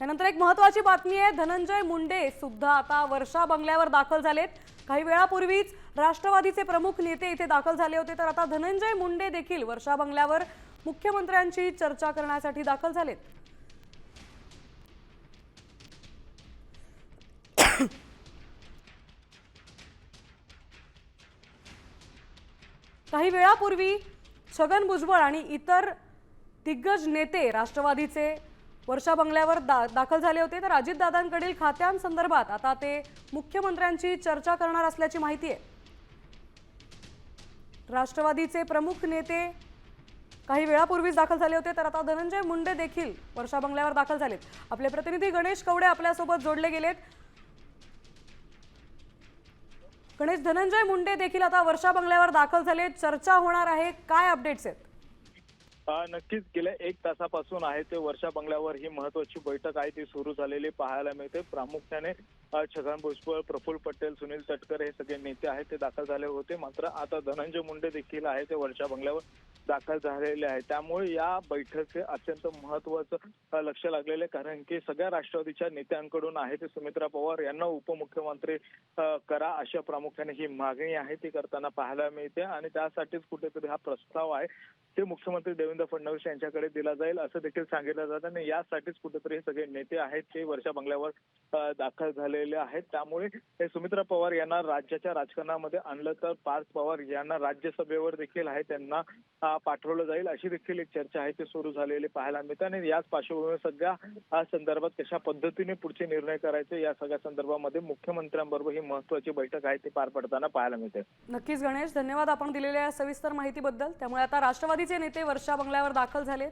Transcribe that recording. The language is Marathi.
त्यानंतर एक महत्त्वाची बातमी आहे, धनंजय मुंडे सुद्धा आता वर्षा बंगल्यावर दाखल झालेत। काही वेळापूर्वीच राष्ट्रवादीचे प्रमुख नेते इथे दाखल झाले होते, तर आता धनंजय मुंडे देखील वर्षा बंगल्यावर मुख्यमंत्र्यांची चर्चा करण्यासाठी दाखल झालेत। काही वेळापूर्वी छगन भुजबळ आणि इतर दिग्गज नेते राष्ट्रवादीचे वर्षा बंगल्यावर दाखल झाले होते, तर अजितदादांकडील खात्यांसंदर्भात आता ते मुख्यमंत्र्यांची चर्चा करणार असल्याची माहिती आहे। राष्ट्रवादीचे प्रमुख नेते काही वेळापूर्वीच दाखल झाले होते, तर आता धनंजय मुंडे देखील वर्षा बंगल्यावर दाखल झालेत। आपले प्रतिनिधी गणेश कवडे आपल्यासोबत जोडले गेलेत। गणेश, धनंजय मुंडे देखील आता वर्षा बंगल्यावर दाखल झाले, चर्चा होणार आहे, काय अपडेट्स आहेत? नक्कीच गेल्या 1 तासापासून आहे ते वर्षा बंगल्यावर ही महत्वाची बैठक आहे ती सुरू झालेली पाहायला मिळते। प्रामुख्याने छगन भुजबळ, प्रफुल्ल पटेल, सुनील तटकरे हे सगळे नेते आहेत ते दाखल झाले होते, मात्र आता धनंजय मुंडे देखील आहे ते वर्षा बंगल्यावर दाखल झालेले आहे। त्यामुळे या बैठकीचे अत्यंत महत्वाचं लक्ष लागलेले, कारण की सगळ्या राष्ट्रवादीच्या नेत्यांकडून आहे ते सुमित्रा पवार यांना उपमुख्यमंत्री करा अशा प्रामुख्याने ही मागणी आहे ती करताना पाहायला मिळते आणि त्यासाठीच कुठेतरी हा प्रस्ताव आहे ते मुख्यमंत्री देवेंद्र फडणवीस यांच्याकडे दिला जाईल असं देखील सांगितलं जातं आणि यासाठीच कुठेतरी हे सगळे नेते आहेत ते वर्षा बंगल्यावर दाखल झालेले आहेत। त्यामुळे हे सुमित्रा पवार यांना राज्याच्या राजकारणामध्ये आणलं तर पार्थ पवार यांना राज्यसभेवर देखील आहे त्यांना पाठवलं जाईल अशी देखील एक चर्चा आहे ती सुरू झालेली पाहायला मिळते आणि याच पार्श्वभूमीवर सगळ्या संदर्भात कशा पद्धतीने पुढचे निर्णय करायचे या सगळ्या संदर्भामध्ये मुख्यमंत्र्यांबरोबर ही महत्वाची बैठक आहे ती पार पडताना पाहायला मिळते। नक्कीच गणेश, धन्यवाद आपण दिलेल्या सविस्तर माहितीबद्दल। त्यामुळे आता राष्ट्रवादीचे नेते वर्षा बंगल्यावर दाखल झालेत।